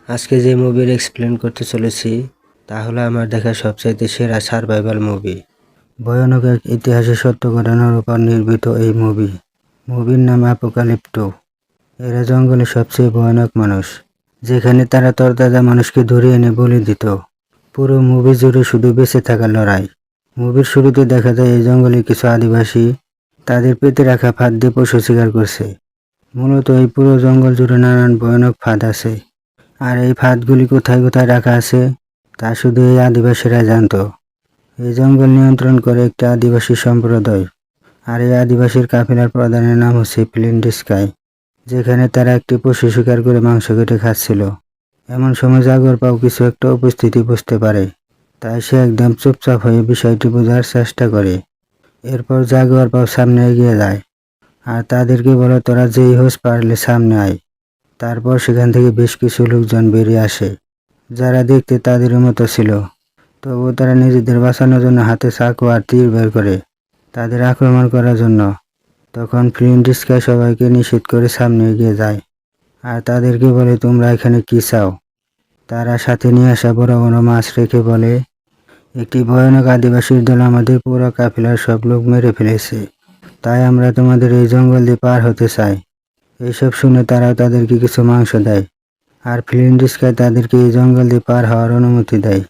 আজকে যে মুভির এক্সপ্লেন করতে চলেছি তা হলো আমার দেখা সবচাইতে সেরা সার্ভাইভাল মুভি। ভয়ানক এক ইতিহাসের সত্য ঘটনার উপর নির্মিত এই মুভির নাম অ্যাপোকালিপ্টো। এরা জঙ্গলের সবচেয়ে ভয়ানক মানুষ, যেখানে তারা তরতাজা মানুষকে ধরে এনে বলি দিত। পুরো মুভি জুড়ে শুধু বেঁচে থাকার লড়াই। মুভির শুরুতে দেখা যায় এই জঙ্গলে কিছু আদিবাসী তাদের পেতে রাখা ফাঁদ দিয়ে পশু শিকার করছে। মূলত এই পুরো জঙ্গল জুড়ে নানান ভয়ানক ফাঁদ আছে, আর এই ফাঁদগুলি কোথায় কোথায় রাখা আছে তা শুধু এই আদিবাসীরা জানত। এই জঙ্গল নিয়ন্ত্রণ করে একটি আদিবাসী সম্প্রদায়, আর এই আদিবাসীর কাফিলার প্রধানের নাম হচ্ছে ফ্লিন্ট স্কাই, যেখানে তারা একটি পশু শিকার করে মাংস কেটে খাচ্ছিল। এমন সময় জাগর পাও কিছু একটা উপস্থিতি বুঝতে পারে, তাই সে একদম চুপচাপ হয়ে বিষয়টি বোঝার চেষ্টা করে। এরপর জাগর পাও সামনে এগিয়ে যায় আর তাদেরকে বলে, তোরা যেই হোস পারলে সামনে আয়। তারপর সেখান থেকে বেশ কিছু লোকজন বেরিয়ে আসে, যারা দেখতে তাদের মতো ছিল, তবুও তারা নিজেদের বাঁচানোর জন্য হাতে চাকু আর তীর বের করে তাদের আক্রমণ করার জন্য। তখন ফ্লিন্ট স্কাই সবাইকে নিষেধ করে সামনে এগিয়ে যায় আর তাদেরকে বলে, তোমরা এখানে কি চাও? তারা সাথে নিয়ে আসা বড় বড় মাছ রেখে বলে, একটি ভয়ানক আদিবাসীর দল আমাদের পুরো কাফিলার সব লোক মেরে ফেলেছে, তাই আমরা তোমাদের এই জঙ্গল দিয়ে পার হতে চাই। এইসব শুনে তারা তাদেরকে কিছু মাংস দেয়, আর ফ্লিন্ট স্কাই তাদেরকে এই জঙ্গল দিয়ে পার হওয়ার অনুমতি দেয়।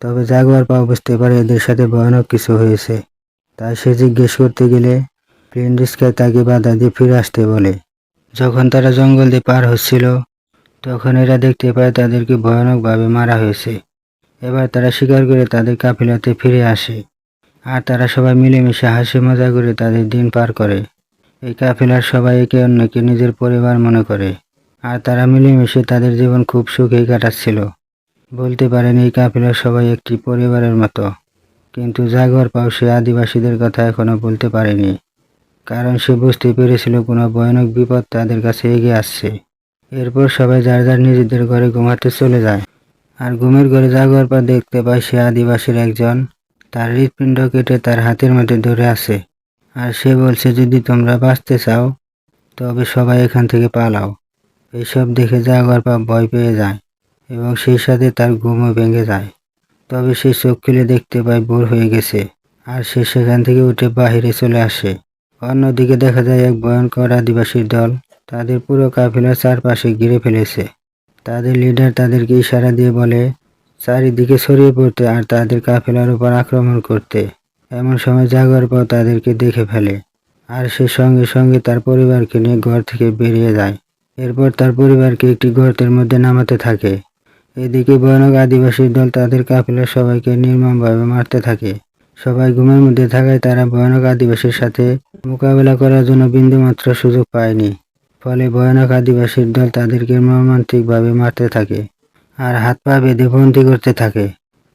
তবে জাগুয়ার পাও বুঝতে পারে এদের সাথে ভয়ানক কিছু হয়েছে, তাই সে জিজ্ঞেস করতে গেলে ফ্লিন্ট স্কাই তাকে বাধা দিয়ে ফিরে আসতে বলে। যখন তারা জঙ্গল দিয়ে পার হচ্ছিল তখন এরা দেখতে পায় তাদেরকে ভয়ানকভাবে মারা হয়েছে। এবার তারা শিকার করে তাদের কাফিলাতে ফিরে আসে, আর তারা সবাই মিলেমিশে হাসি মজা করে তাদের দিন পার করে। এই কাফিলার সবাই একে অন্যকে নিজের পরিবার মনে করে, আর তারা মিলেমিশে তাদের জীবন খুব সুখেই কাটাচ্ছিল। বলতে পারেন এই কাফিলার সবাই একটি পরিবারের মতো। কিন্তু জাগর পাও সে আদিবাসীদের কথা এখনো বলতে পারেনি, কারণ সে বুঝতে পেরেছিল কোনো ভয়ানক বিপদ তাদের কাছে এগিয়ে আসছে। এরপর সবাই যার যার নিজেদের ঘরে ঘুমাতে চলে যায়, আর ঘুমের ঘরে জাগর পাও দেখতে পায় সে আদিবাসীর একজন তার হৃৎপিণ্ড কেটে তার হাতের মধ্যে ধরে আছে, আর সে বলছে, যদি তোমরা বাঁচতে চাও তবে সবাই এখান থেকে পালাও। এইসব দেখে জাগর পাও ভয় পেয়ে যায় এবং সেই সাথে তার ঘুমও ভেঙে যায়। তবে সে চোখ খুলে দেখতে পায় ভোর হয়ে গেছে, আর সে সেখান থেকে উঠে বাহিরে চলে আসে। অন্যদিকে দেখা যায় এক ভয়ঙ্কর আদিবাসীর দল তাদের পুরো কাফিলার চারপাশে ঘিরে ফেলেছে। তাদের লিডার তাদেরকে ইশারা দিয়ে বলে চারিদিকে ছড়িয়ে পড়তে আর তাদের কাফিলার উপর আক্রমণ করতে। এমন সময় জাগর পাও তাদেরকে দেখে ফেলে, আর সে সঙ্গে সঙ্গে তার পরিবারকে নিয়ে ঘর থেকে বেরিয়ে যায়। এরপর তার পরিবারকে একটি গর্তের মধ্যে নামাতে থাকে। এদিকে ভয়ানক আদিবাসীর দল তাদের কাফিলার সবাইকে নির্মমভাবে মারতে থাকে। সবাই ঘুমের মধ্যে থাকায় তারা ভয়ানক আদিবাসীর সাথে মোকাবেলা করার জন্য বিন্দুমাত্র সুযোগ পায়নি। ফলে ভয়ানক আদিবাসীর দল তাদেরকে মর্মান্তিকভাবে মারতে থাকে আর হাত পা বেঁধে বন্দি করতে থাকে।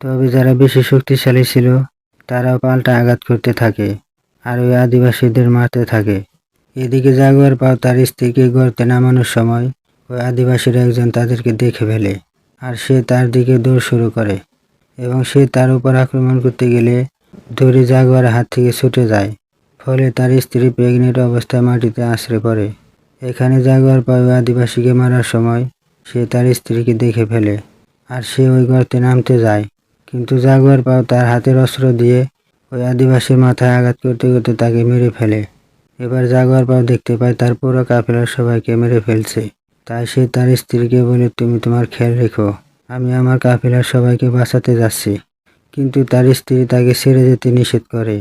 তবে যারা বেশি শক্তিশালী ছিল তারাও পাল্টা আঘাত করতে থাকে আর ওই আদিবাসীদের মারতে থাকে। এদিকে জাগুয়ার পাও তার স্ত্রীকে গর্তে নামানোর সময় ওই আদিবাসীর একজন তাদেরকে দেখে ফেলে, আর সে তার দিকে দৌড় শুরু করে এবং সে তার উপর আক্রমণ করতে গেলে দড়ি জাগুয়ার হাত থেকে ছুটে যায়। ফলে তার স্ত্রী প্রেগনেন্ট অবস্থায় মাটিতে আছড়ে পড়ে। এখানে জাগুয়ার পাও আদিবাসীকে মারার সময় সে তার স্ত্রীকে দেখে ফেলে, আর সে ওই গর্তে নামতে যায়। কিন্তু জাগুয়ার পাও তার হাতের অস্ত্র দিয়ে ওই আদিবাসীর মাথায় আঘাত করতে করতে তাকে মেরে ফেলে। এবার জাগুয়ার পাও দেখতে পায় তার পুরো কাফিলার সবাইকে মেরে ফেলছে, তাই সে তার স্ত্রীকে বলে, তুমি তোমার খেয়াল রেখো, আমি আমার কাফিলার সবাইকে বাঁচাতে যাচ্ছি। কিন্তু তার স্ত্রী তাকে ছেড়ে যেতে নিষেধ করে।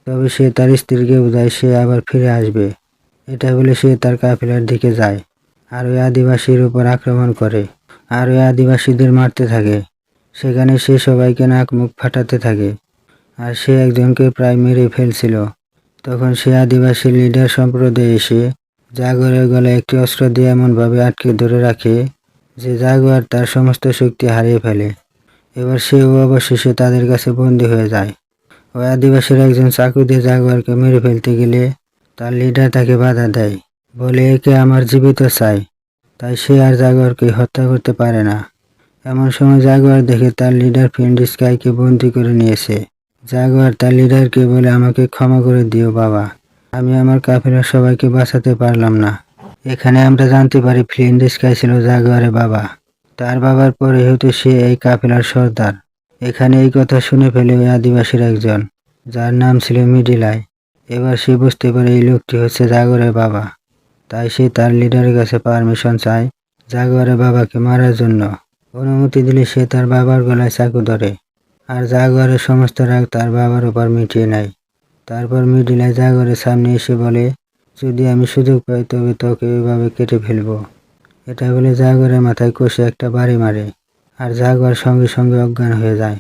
তবে সে তার স্ত্রীকে বোঝায় সে আবার ফিরে আসবে। এটা বলে সে তার কাফিলার দিকে যায় আর ওই আদিবাসীর উপর আক্রমণ করে আর ওই আদিবাসীদের মারতে থাকে। সেখানে সে সবাইকে নাক মুখ ফাটাতে থাকে, আর সে একজনকে প্রায় মেরে ফেলছিল। তখন সে আদিবাসী লিডার সম্প্রদায় এসে জাগুয়ারের গলায় একটি অস্ত্র দিয়ে এমনভাবে আটকে ধরে রাখে যে জাগুয়ার তার সমস্ত শক্তি হারিয়ে ফেলে। এবার সেও অবশেষে তাদের কাছে বন্দী হয়ে যায়। ওই আদিবাসীর একজন চাকু দিয়ে জাগুয়ারকে মেরে ফেলতে গেলে তার লিডার তাকে বাধা দেয়, বলে একে আমার জীবিত চাই। তাই সে আর জাগুয়ারকে হত্যা করতে পারে না। এমন সময় জাগুয়ার দেখে তার লিডার ফ্লিন্ট স্কাইকে বন্দী করে নিয়েছে। জাগুয়ার তার লিডারকে বলে, আমাকে ক্ষমা করে দিও বাবা, আমি আমার কাফিলার সবাইকে বাঁচাতে পারলাম না। এখানে আমরা জানতে পারি ফ্লিন্ট স্কাই ছিল জাগুয়ারের বাবা। তার বাবার পরে হয়তো সে এই কাফেলার সর্দার। এখানে এই কথা শুনে ফেলে ওই আদিবাসীর একজন, যার নাম ছিল মিডিলাই। এবার সে বুঝতে পারে এই লোকটি হচ্ছে জাগরের বাবা। তাই সে তার লিডারের কাছে পারমিশন চায় জাগরের বাবাকে মারার জন্য। অনুমতি দিলে সে তার বাবার গলায় চাকু ধরে, আর জাগরের সমস্ত রাগ তার বাবার উপর মিটিয়ে নেয়। তারপর মিডিলাই জাগরের সামনে এসে বলে, যদি আমি সুযোগ পাই তবে তোকে ওইভাবে কেটে ফেলবো। এটা বলে জাগরের মাথায় কষে একটা বাড়ি মারে, আর জাগর সঙ্গে সঙ্গে অজ্ঞান হয়ে যায়।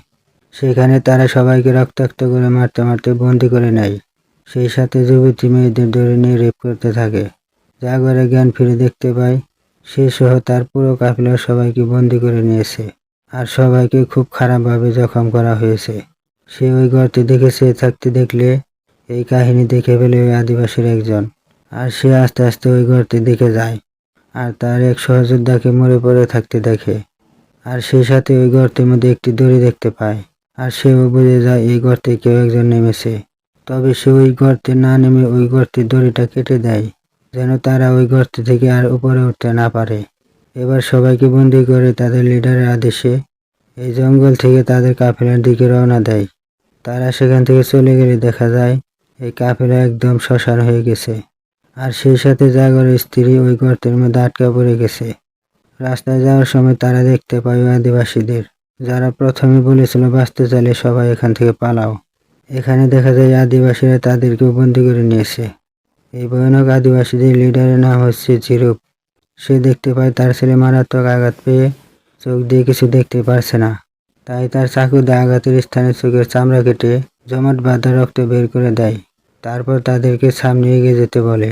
সেখানে তারা সবাইকে রক্তাক্ত করে মারতে মারতে বন্দি করে নেয়। সেই সাথে যুবতী মেয়েদের ধরে নিয়ে রেপ করতে থাকে। জাগরের জ্ঞান ফিরে দেখতে পায় সে সহ তার পুরো কাফেলার সবাইকে বন্দি করে নিয়েছে, আর সবাইকে খুব খারাপভাবে জখম করা হয়েছে। সে ওই গর্তে দেখেছে থাকতে দেখলে এই কাহিনী দেখে ফেলে ওই আদিবাসীর একজন, আর সে আস্তে আস্তে ওই গর্তে দেখে যায়, আর তার এক সহযোদ্ধাকে মরে পড়ে থাকতে দেখে। আর সেই সাথে ওই গর্তের মধ্যে একটি দড়ি দেখতে পায়, আর সেও বুঝে যায় এই গর্তে কেউ একজন নেমেছে। তবে সে ওই গর্তে না নেমে ওই গর্তের দড়িটা কেটে দেয়, যেন তারা ওই গর্ত থেকে আর উপরে উঠতে না পারে। এবার সবাইকে বন্দি করে তাদের লিডারের আদেশে এই জঙ্গল থেকে তাদের কাফেলার দিকে রওনা দেয়। তারা সেখান থেকে চলে গেলে দেখা যায় এই কাফেলা একদম শ্মশান হয়ে গেছে, আর সেই সাথে জাগরের স্ত্রী ওই গর্তের মধ্যে আটকা পড়ে গেছে। রাস্তায় যাওয়ার সময় তারা দেখতে পায় ওই আদিবাসীদের, যারা প্রথমে বলেছিল বাঁচতে চাইলে সবাই এখান থেকে পালাও। এখানে দেখা যায় আদিবাসীরা তাদেরকেও বন্দি করে নিয়েছে। এই ভয়ানক আদিবাসীদের লিডারের নাম হচ্ছে জিরুপ। সে দেখতে পায় তার ছেলে মারাত্মক আঘাত পেয়ে চোখ দিয়ে কিছু দেখতে পারছে না, তাই তার চাকু দিয়ে আঘাতের স্থানে চোখের চামড়া কেটে জমাট বাঁধা রক্ত বের করে দেয়। তারপর তাদেরকে সামনে এগিয়ে যেতে বলে।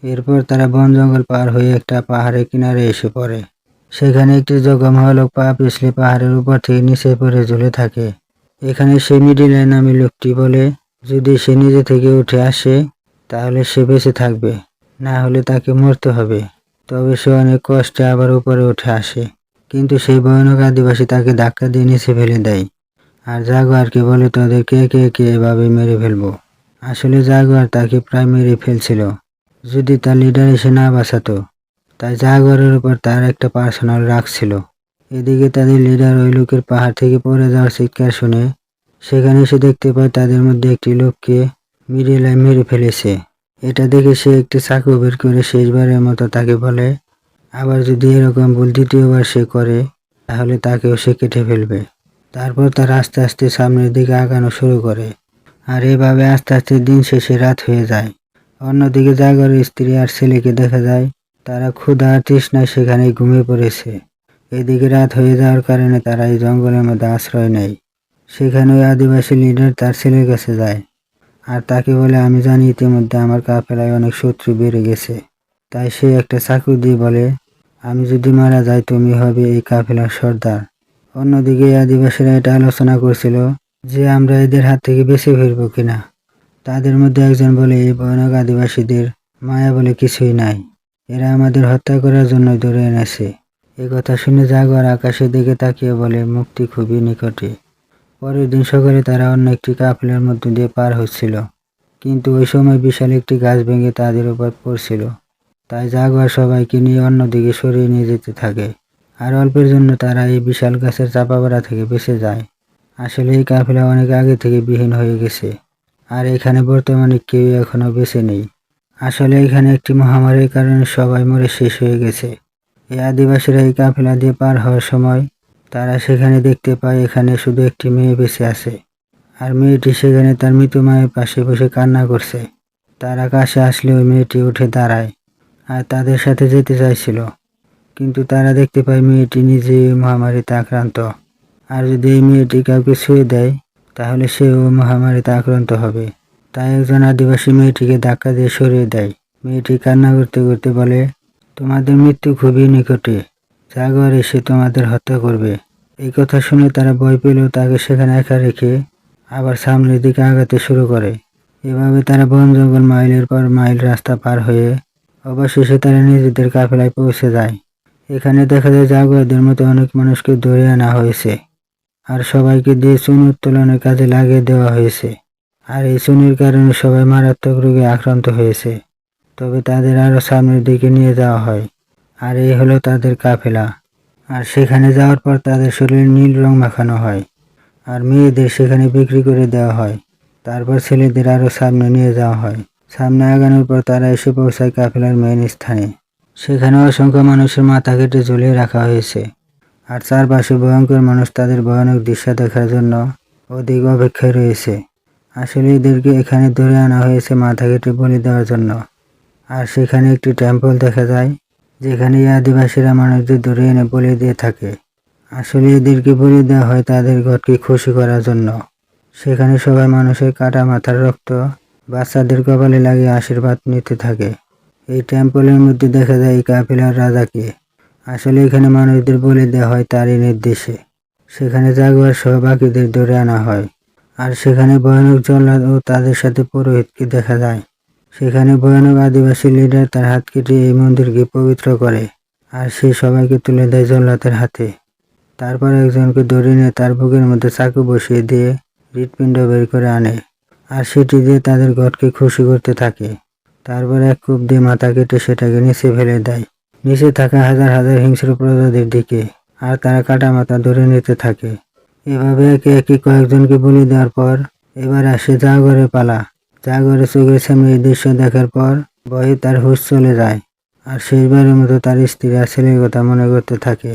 এরপর তারা বন জঙ্গল পার হয়ে একটা পাহাড়ের কিনারে এসে পড়ে। সেখানে একটি জখম হওয়া লোক পা পিছলে পাহাড়ের উপর থেকে নিচে পড়ে ঝুলে থাকে। এখানে সে মিডিলাই নামে লোকটি বলে, যদি সে নিজে থেকে উঠে আসে তাহলে সে বেঁচে থাকবে, না হলে তাকে মরতে হবে। তবে সে অনেক কষ্টে আবার উপরে উঠে আসে, কিন্তু সেই ভয়ানক আদিবাসী তাকে ধাক্কা দিয়ে নিচে ফেলে দেয়। আর জাগুয়ারকে বলে তাদের কে কে কে এভাবে মেরে ফেলবো। আসলে জাগুয়ার তাকে প্রায় মেরে ফেলছিল যদি তার লিডার এসে না বাঁচাতো। তাই জাগুয়ারের উপর তার একটা পার্সোনাল রাগ ছিল। এদিকে তাদের লিডার ওই লোকের পাহাড় থেকে পড়ে যাওয়ার চিৎকার শুনে সেখানে এসে দেখতে পায় তাদের মধ্যে একটি লোককে মিডিলাই মেরে ফেলেছে। এটা দেখে সে একটি চাকু বের করে শেষবারের মতো তাকে বলে, আবার যদি এরকম ভুল দ্বিতীয়বার সে করে তাহলে তাকেও সে কেটে ফেলবে। তারপর তারা আস্তে আস্তে সামনের দিকে আগানো শুরু করে, আর এভাবে আস্তে আস্তে দিন শেষে রাত হয়ে যায়। অন্যদিকে জাগরের স্ত্রী আর ছেলেকে দেখা যায় তারা ক্ষুধা আর তৃষ্ণায় সেখানে ঘুমিয়ে পড়েছে। এদিকে রাত হয়ে যাওয়ার কারণে তারা এই জঙ্গলের মধ্যে আশ্রয় নেয়। সেখানে ওই আদিবাসী লিডার তার ছেলের কাছে যায়, আর তাকে বলে, আমি জানি ইতিমধ্যে আমার কাফেলায় অনেক শত্রু বেড়ে গেছে। তাই সে একটা চাকু দিয়ে বলে, আমি যদি মারা যাই তুমি হবে এই কাফেলার সর্দার। অন্যদিকে এই আদিবাসীরা এটা আলোচনা করছিল যে আমরা এদের হাত থেকে বেঁচে ফিরবো কিনা। তাদের মধ্যে একজন বলে, এই ভয়ানক আদিবাসীদের মায়া বলে কিছুই নাই, এরা আমাদের হত্যা করার জন্য ধরে এনেছে। এই কথা শুনে জাগুয়ার আকাশের দিকে তাকিয়ে বলে, মুক্তি খুবই নিকটে। পরের দিন সকালে তারা অন্য একটি কাফেলার মধ্য দিয়ে পার হচ্ছিল, কিন্তু ওই সময় বিশাল একটি গাছ ভেঙে তাদের উপর পড়ছিল। তাই জাগুয়ার সবাইকে নিয়ে অন্যদিকে সরিয়ে নিয়ে যেতে থাকে, আর অল্পের জন্য তারা এই বিশাল গাছের চাপাবাড়া থেকে বেঁচে যায়। আসলে এই কাফেলা অনেক আগে থেকে বিহীন হয়ে গেছে, আর এখানে বর্তমানে কেউ এখনো বেঁচে নেই। আসলে এখানে একটি মহামারীর কারণে সবাই মরে শেষ হয়ে গেছে। এই আদিবাসীরা এই কাফেলা দিয়ে পার হওয়ার সময় তারা সেখানে দেখতে পায় এখানে শুধু একটি মেয়ে বেঁচে আছে, আর মেয়েটি সেখানে তার মৃত মায়ের পাশে বসে কান্না করছে। তারা কাছে আসলে ওই মেয়েটি উঠে দাঁড়ায় আর তাদের সাথে যেতে চাইছিল, কিন্তু তারা দেখতে পায় মেয়েটি নিজে ওই মহামারীতে আক্রান্ত, আর যদি এই মেয়েটি কাউকে ছুঁয়ে দেয় তাহলে সেও মহামারীতে আক্রান্ত হবে। তাই একজন আদিবাসী মেয়েটিকে ধাক্কা দিয়ে সরিয়ে দেয়। মেয়েটি কান্না করতে করতে বলে, তোমাদের মৃত্যু খুবই নিকটে, জাগুয়ার এসে তোমাদের হত্যা করবে। এই কথা শুনে তারা ভয় পেলেও তাকে সেখানে একা রেখে আবার সামনের দিকে আগাতে শুরু করে। এভাবে তারা বন জঙ্গল মাইলের পর মাইল রাস্তা পার হয়ে অবশেষে তারা নিজেদের কাফেলায় পৌঁছে যায়। এখানে দেখা যায় জাগুয়ারদের মতো অনেক মানুষকে ধরে আনা হয়েছে, আর সবাইকে দিয়ে চুন উত্তোলনের কাজে লাগিয়ে দেওয়া হয়েছে। আর এই চুনের কারণে সবাই মারাত্মক রোগে আক্রান্ত হয়েছে। তবে তাদের আরো সামনের দিকে নিয়ে যাওয়া হয়, আর এই হলো তাদের কাফেলা। আর সেখানে যাওয়ার পর তাদের শরীরে নীল রং মাখানো হয় আর মেয়েদের সেখানে বিক্রি করে দেওয়া হয়। তারপর ছেলেদের আরো সামনে নিয়ে যাওয়া হয়। সামনে আগানোর পর তারা এসে পৌঁছায় কাফেলার মেইন স্থানে। সেখানে অসংখ্য মানুষের মাথা কেটে ঝুলিয়ে রাখা হয়েছে আর চারপাশে ভয়ঙ্কর মানুষ তাদের ভয়ানক দৃশ্য দেখার জন্য অধিক অপেক্ষায় রয়েছে। আসলে এদেরকে এখানে ধরে আনা হয়েছে মাথা কেটে বলি দেওয়ার জন্য। আর সেখানে একটি টেম্পল দেখা যায় যেখানে এই আদিবাসীরা মানুষদের ধরে এনে বলি দিয়ে থাকে। আসলে এদেরকে বলি দেওয়া হয় তাদের গডকে খুশি করার জন্য। সেখানে সবাই মানুষের কাটা মাথার রক্ত বাচ্চাদের কপালে লাগিয়ে আশীর্বাদ নিতে থাকে। এই টেম্পলের মধ্যে দেখা যায় এই কাফেলার রাজাকে। আসলে এখানে মানুষদের বলি দেওয়া হয় তারই নির্দেশে। সেখানে জাগুয়ার সহ বাকিদের ধরে আনা হয়। আর সেখানে ভয়ানক জল্লাদ ও তাদের সাথে পুরোহিতকে দেখা যায়। সেখানে ভয়ানক আদিবাসী লিডার তার হাত কেটে এই মন্দিরকে পবিত্র করে আর সে সবাইকে তুলে দেয় জল্লাদের হাতে। তারপর একজনকে ধরে নিয়ে তার বুকের মধ্যে চাকু বসিয়ে দিয়ে হৃৎপিণ্ড বের করে আনে আর সেটি দিয়ে তাদের গডকে খুশি করতে থাকে। তারপর এক কূপ দিয়ে মাথা কেটে সেটাকে নিচে ফেলে দেয়, নিচে থাকা হাজার হাজার হিংস্র প্রজাতির দিকে। আর তারা কাটা মাথা ধরে নিতে থাকে। এভাবে একে একে কয়েকজনকে বলি দেওয়ার পর এবার আসে জাগরের পালা। জাগরের চোখের সামনে এই দৃশ্য দেখার পর ভয়ে তার হুঁশ চলে যায় আর শেষবারের মতো তার স্ত্রী আর ছেলের কথা মনে করতে থাকে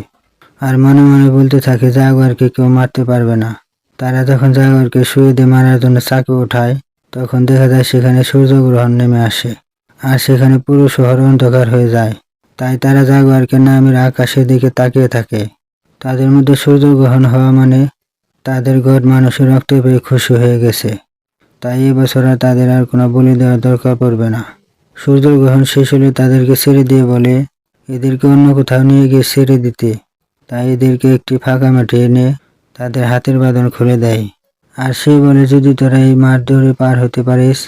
আর মনে মনে বলতে থাকে জাগরকে কেউ মারতে পারবে না। তারা যখন জাগরকে শুয়ে দিয়ে মারার জন্য চাকু ওঠায় তখন দেখা যায় সেখানে সূর্যগ্রহণ নেমে আসে আর সেখানে পুরো শহর অন্ধকার হয়ে যায়। তাই তারা জাগরকে না মেরে আকাশের দিকে তাকিয়ে থাকে। তাদের মধ্যে সূর্যগ্রহণ হওয়া মানে তাদের গড মানুষের রক্ত পেয়ে খুশি হয়ে গেছে। তাই এবছর আর তাদের আর কোনো বলি দেওয়ার দরকার পড়বে না। সূর্যগ্রহণ শেষ হলে তাদেরকে ছেড়ে দিয়ে বলে এদেরকে অন্য কোথাও নিয়ে গিয়ে ছেড়ে দিতে। তাই এদেরকে একটি ফাঁকা মাঠে এনে তাদের হাতের বাঁধন খুলে দেয় আর সে বলে যদি তোরা এই মাঠ ধরে পার হতে পারিস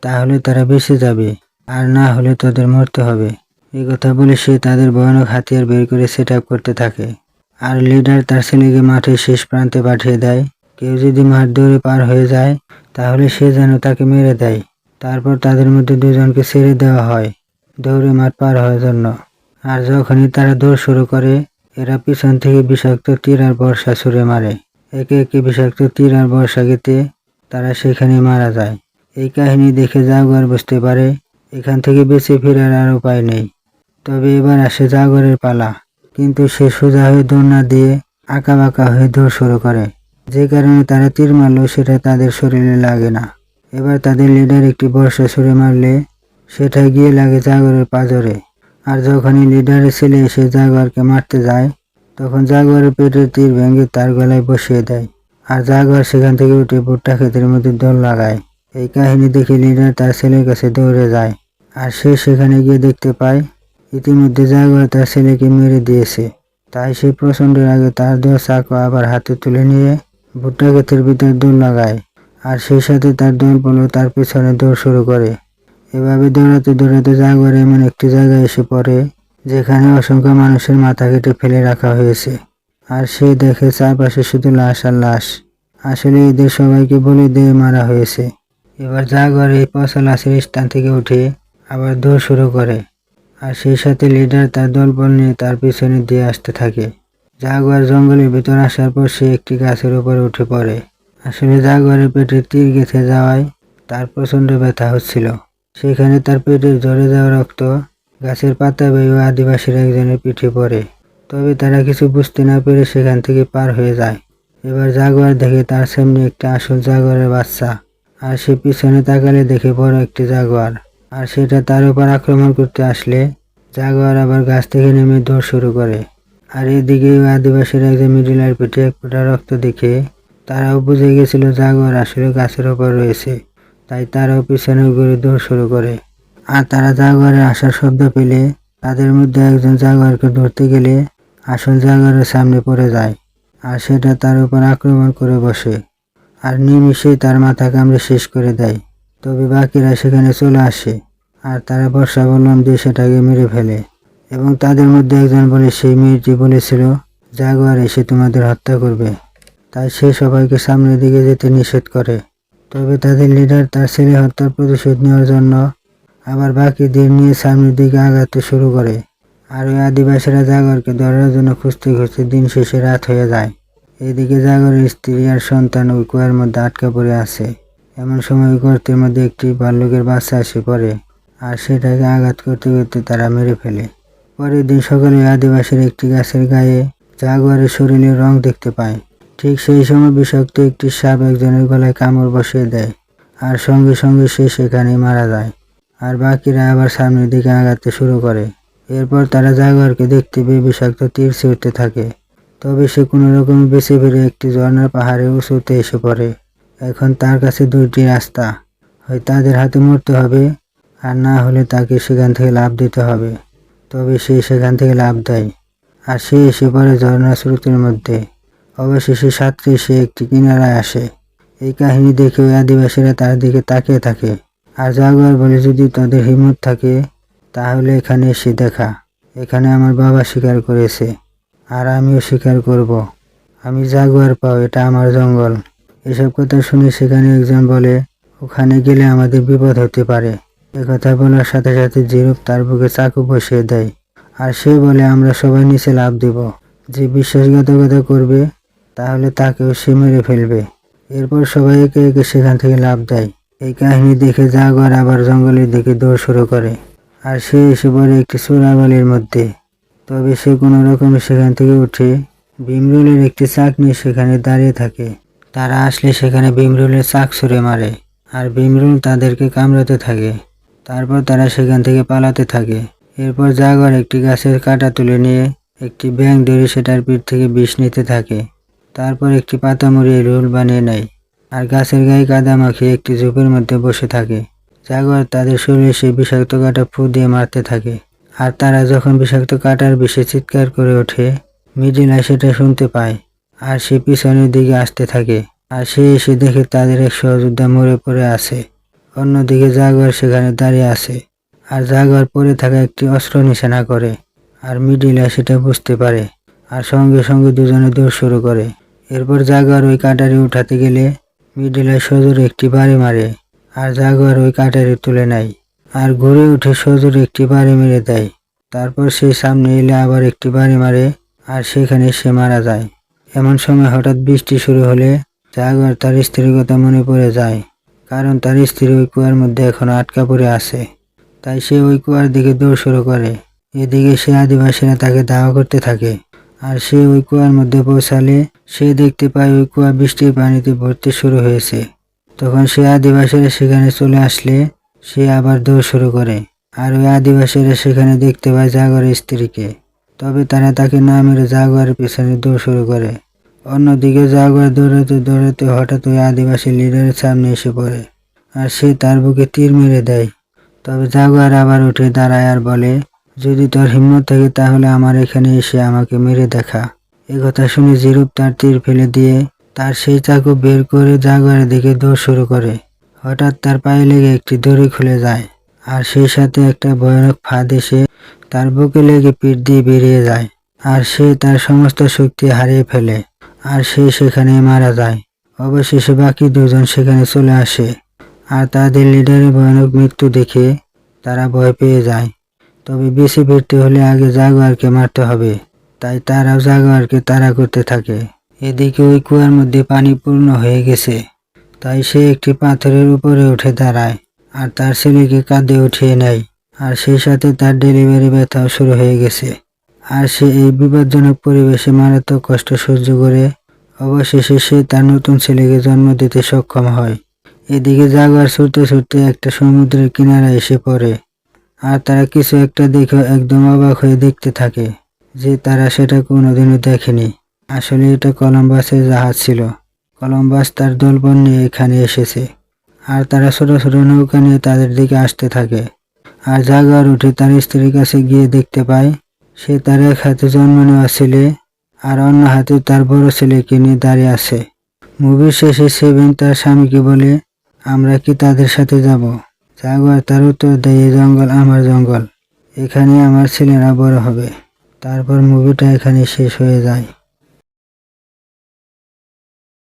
তাহলে তারা বেঁচে যাবে, আর না হলে তোদের মরতে হবে। এই কথা বলে সে তাদের ভয়ানক হাতিয়ার বের করে সেট আপ করতে থাকে আর লিডার তার ছেলেকে মাঠের শেষ প্রান্তে পাঠিয়ে দেয়। কেউ যদি মাঠ ধরে পার হয়ে যায় তাহলে সে যেন তাকে মেরে দেয়। তারপর তাদের মধ্যে দুজনকে ছেড়ে দেওয়া হয় দৌড়ে মাঠ পার হওয়ার জন্য। আর যখনই তারা দৌড় শুরু করে এরা পিছন থেকে বিষাক্ত তীর আর বর্ষা ছুড়ে মারে। একে একে বিষাক্ত তীর আর বর্ষা গেতে তারা সেখানে মারা যায়। এই কাহিনী দেখে জাগুয়ার বুঝতে পারে এখান থেকে বেঁচে ফেরার আর উপায় নেই। তবে এবার আসে জাগুয়ারের পালা, কিন্তু সে সোজা হয়ে দৌড় না দিয়ে আঁকা বাঁকা হয়ে দৌড় শুরু করে, যে কারণে তারা তীর মারলেও সেটা তাদের শরীরে লাগে না। এবার তাদের লিডার একটি বর্ষা ছুড়ে মারলে সেটা গিয়ে লাগে জাগুয়ারের পাঁজরে। আর যখনই লিডারের ছেলে এসে জাগুয়ারকে মারতে যায় তখন জাগুয়ারের পেটের তীর ভেঙে তার গলায় বসিয়ে দেয় আর জাগুয়ার সেখান থেকে উঠে ভুট্টা ক্ষেতের মধ্যে দৌড় লাগায়। এই কাহিনী দেখে লিডার তার ছেলের কাছে দৌড়ে যায় আর সে সেখানে গিয়ে দেখতে পায় ইতিমধ্যে জাগুয়ার তার ছেলেকে মেরে দিয়েছে। তাই সে প্রচণ্ড রাগে তার দেওয়া চাকু আবার হাতে তুলে নিয়ে ভুট্টা ক্ষেতের ভিতর দৌড় লাগায় আর সেই সাথে তার দলবলও তার পেছনে দৌড় শুরু করে। এভাবে দৌড়াতে দৌড়াতে জাগুয়ার এমন একটি জায়গায় এসে পড়ে যেখানে অসংখ্য মানুষের মাথা কেটে ফেলে রাখা হয়েছে আর সে দেখে চারপাশে শুধু লাশ আর লাশ। আসলে এদের সবাইকে বলি দিয়ে মারা হয়েছে। এবার জাগুয়ার এই পচা লাশের স্থান থেকে উঠে আবার দৌড় শুরু করে আর সেই সাথে লিডার তার দলবল নিয়ে তার পিছনে দিয়ে আসতে থাকে। জাগুয়ার জঙ্গলের ভিতর আসার পর সে একটি গাছের উপরে উঠে পড়ে। আসলে জাগুয়ারের পেটে তীর গেঁথে যাওয়ায় তার প্রচণ্ড ব্যথা হচ্ছিল। সেখানে তার পেটের ঝরে যাওয়া রক্ত গাছের পাতা বেয়ে আদিবাসীর একজনের পিঠে পড়ে। তবে তারা কিছু বুঝতে না পেরে সেখান থেকে পার হয়ে যায়। এবার জাগুয়ার দেখে তার সামনে একটা আসল জাগুয়ারের বাচ্চা আর সে পিছনে তাকালে দেখে বড় একটি জাগুয়ার আর সেটা তার উপর আক্রমণ করতে আসলে জাগুয়ার আবার গাছ থেকে নেমে দৌড় শুরু করে। আর এদিকে আদিবাসীর একজন মিডিলার পিঠে এক ফোঁটা রক্ত দেখে তারাও বুঝে গেছিল জাগুয়ার আসলে গাছের ওপর রয়েছে। তাই তারাও পিছনে ঘুরে দৌড় শুরু করে। আর তারা জাগুয়ারের আসার শব্দ পেলে তাদের মধ্যে একজন জাগুয়ারকে ধরতে গেলে আসল জাগুয়ারের সামনে পড়ে যায় আর সেটা তার উপর আক্রমণ করে বসে আর নিমিষেই তার মাথা কামড়ে শেষ করে দেয়। তবে বাকিরা সেখানে চলে আসে আর তারা বর্ষা বললাম দিয়ে সেটাকে মেরে ফেলে এবং তাদের মধ্যে একজন বলে সেই মেয়েটি বলেছিল জাগুয়ার এসে তোমাদের হত্যা করবে। তাই সে সবাইকে সামনের দিকে যেতে নিষেধ করে। তবে তাদের লিডার তার ছেলে হত্যার প্রতিশোধ নেওয়ার জন্য আবার বাকিদের নিয়ে সামনের দিকে আগাতে শুরু করে আর ওই আদিবাসীরা জাগরকে ধরার জন্য খুঁজতে খুঁজতে দিন শেষে রাত হয়ে যায়। এদিকে জাগরের স্ত্রী আর সন্তান ওই কুয়ার মধ্যে আটকা পড়ে আছে। এমন সময় ওই গর্তের মধ্যে একটি ভাল্লুকের বাচ্চা এসে পড়ে আর সেটাকে আঘাত করতে করতে তারা মেরে ফেলে। পরের দিন সকালে আদিবাসীর একটি গাছের গায়ে জাগুয়ারের শরীরের রং দেখতে পায়। ঠিক সেই সময় বিষাক্ত একটি সাপ একজনের গলায় কামড় বসিয়ে দেয় আর সঙ্গে সঙ্গে সে সেখানেই মারা যায়। আর বাকিরা আবার সামনের দিকে আগাতে শুরু করে। এরপর তারা জাগুয়ারকে দেখতে পেয়ে বিষাক্ত তীর ছুঁড়তে থাকে। তবে সে কোনো রকমে বেঁচে ফিরে একটি ঝর্ণার পাহাড়ে উঁচুতে এসে পড়ে। এখন তার কাছে দুইটি রাস্তা, হয় তাদের হাতে মরতে হবে আর না হলে তাকে সেখান থেকে লাফ দিতে হবে। তবে সে সেখান থেকে লাফ দেয় আর সে এসে পড়ে ঝর্ণার স্রোতের মধ্যে। অবশেষে সাঁতরে সে একটি কিনারায় আসে। এই কাহিনী দেখে ওই আদিবাসীরা তার দিকে তাকিয়ে থাকে আর জাগুয়ার বলে, যদি তাদের হিম্মত থাকে তাহলে এখানে এসে দেখা। এখানে আমার বাবা শিকার করেছে আর আমিও শিকার করব। আমি জাগুয়ার পাও, এটা আমার জঙ্গল। এসব কথা শুনে সেখানে একজন বলে, ওখানে গেলে আমাদের বিপদ হতে পারে। একথা বলার সাথে সাথে জিরুপ তার বুকে চাকু বসিয়ে দেয় আর সে বলে, আমরা সবাই নিচে লাফ দিব। যে বিশ্বাসঘাতকতা করবে তাহলে তাকেও সে মেরে ফেলবে। এরপর সবাই একে একে সেখান থেকে লাফ দেয়। এই কাহিনী দেখে জাগুয়ার আবার জঙ্গলের দিকে দৌড় শুরু করে আর সে এসে পড়ে একটি চোরাবালির মধ্যে। তবে সে কোনো রকমে সেখান থেকে উঠে ভীমরুলের একটি চাক নিয়ে সেখানে দাঁড়িয়ে থাকে। তারা আসলে সেখানে ভীমরুলের চাক ছুঁড়ে মারে আর ভীমরুল তাদেরকে কামড়াতে থাকে। তারপর তারা সেখান থেকে পালাতে থাকে। এরপর জাগুয়ার একটি গাছের কাঁটা তুলে নিয়ে একটি ব্যাঙ ধরে সেটার পিঠ থেকে বিষ নিতে থাকে। তারপর একটি পাতা মুড়িয়ে রোল বানিয়ে নেয় আর গাছের গায়ে কাদা মাখিয়ে একটি ঝোপের মধ্যে বসে থাকে। জাগুয়ার তাদের শরীরে সেই বিষাক্ত কাঁটা ফু দিয়ে মারতে থাকে আর তারা যখন বিষাক্ত কাঁটার বিষে চিৎকার করে ওঠে, মিডিলা সেটা শুনতে পায় আর সে পিছনের দিকে আসতে থাকে। আর সে এসে দেখে তাদের এক সহযোদ্ধা মরে পড়ে আছে। অন্যদিকে জাগুয়ার সেখানে দাঁড়িয়ে আছে আর জাগুয়ার পরে থাকা একটি অস্ত্র নিশানা করে আর মিডিলা সেটা বুঝতে পারে আর সঙ্গে সঙ্গে দুজনে দৌড় শুরু করে। এরপর জাগুয়ার ওই কাঁটারি উঠাতে গেলে মিডিলা সজোরে একটি বাড়ি মারে আর জাগুয়ার ওই কাঁটারি তুলে নেয় আর ঘুরে উঠে সজোরে একটি বাড়ি মেরে দেয়। তারপর সে সামনে এলে আবার একটি বাড়ি মারে আর সেখানে সে মারা যায়। এমন সময় হঠাৎ বৃষ্টি শুরু হলে জাগুয়ার তার স্ত্রীর কথা মনে পড়ে যায়, কারণ তার স্ত্রী ওই কুয়ার মধ্যে এখনো আটকা পড়ে আছে। তাই সে ওই কুয়ার দিকে দৌড় শুরু করে। এদিকে সে আদিবাসীরা তাকে ধাওয়া করতে থাকে আর সে ওই কুয়ার মধ্যে পৌঁছালে সে দেখতে পায় ওই কুয়া বৃষ্টির পানিতে ভর্তি শুরু হয়েছে। তখন সে আদিবাসীরা সেখানে চলে আসলে সে আবার দৌড় শুরু করে আর ওই আদিবাসীরা সেখানে দেখতে পায় জাগুয়ারের স্ত্রীকে। তবে তারা তাকে না মেরে জাগুয়ারের পেছনে দৌড় শুরু করে। অন্যদিকে জাগুয়ার দৌড়াতে দৌড়াতে হঠাৎ ওই আদিবাসী লিডারের সামনে এসে পড়ে আর সে তার বুকে তীর মেরে দেয়। তবে জাগুয়ার আবার উঠে দাঁড়ায় আর বলে, যদি তোর হিম্মত থাকে তাহলে আমার এখানে এসে আমাকে মেরে দেখা। একথা শুনে জিরুপ তার তীর ফেলে দিয়ে তার সেই চাকু বের করে জাগুয়ারের দিকে দৌড় শুরু করে। হঠাৎ তার পায়ে লেগে একটি দড়ি খুলে যায় আর সেই সাথে একটা ভয়ানক ফাঁদ এসে তার বুকে লেগে পিঠ দিয়ে বেরিয়ে যায় আর সে তার সমস্ত শক্তি হারিয়ে ফেলে আর সে সেখানে মারা যায়। অবশেষে বাকি দুজন সেখানে চলে আসে আর তাদের লিডারের ভয়ানক মৃত্যু দেখে তারা ভয় পেয়ে যায়। তবে বেশি ফিরতে হলে আগে জাগুয়ারকে মারতে হবে, তাই তারাও জাগুয়ারকে তাড়া করতে থাকে। এদিকে ওই কুয়ার মধ্যে পানি পূর্ণ হয়ে গেছে, তাই সে একটি পাথরের উপরে উঠে দাঁড়ায় আর তার ছেলেকে কাঁধে উঠিয়ে নেয় আর সেই সাথে তার ডেলিভারি ব্যথাও শুরু হয়ে গেছে। আর সে এই বিপজ্জনক পরিবেশে মারাত্মক কষ্ট সহ্য করে অবশেষে সে তার নতুন ছেলেকে জন্ম দিতে সক্ষম হয়। এদিকে জাগুয়ার ছুটতে ছুটতে একটা সমুদ্রের কিনারায় এসে পড়ে আর তারা কিছু একটা দেখে একদম অবাক হয়ে দেখতে থাকে যে তারা সেটা কোনোদিনও দেখেনি। আসলে এটা কলম্বাসের জাহাজ ছিল। কলম্বাস তার দলবল নিয়ে এখানে এসেছে আর তারা ছোট ছোট নৌকা নিয়ে তাদের দিকে আসতে থাকে। আর জাগুয়ার উঠে তার স্ত্রীর কাছে গিয়ে দেখতে পায় সে তার এক হাতে জন্ম নেওয়া ছেলে আর অন্য হাতে তার বড় ছেলেকে নিয়ে দাঁড়িয়ে আছে। মুভির শেষে সেভেন তার স্বামীকে বলে, আমরা কি তাদের সাথে যাব? জাগুয়ার তার উত্তর দেয়, এই জঙ্গল আমার জঙ্গল, এখানে আমার ছেলেরা বড় হবে। তারপর মুভিটা এখানে শেষ হয়ে যায়।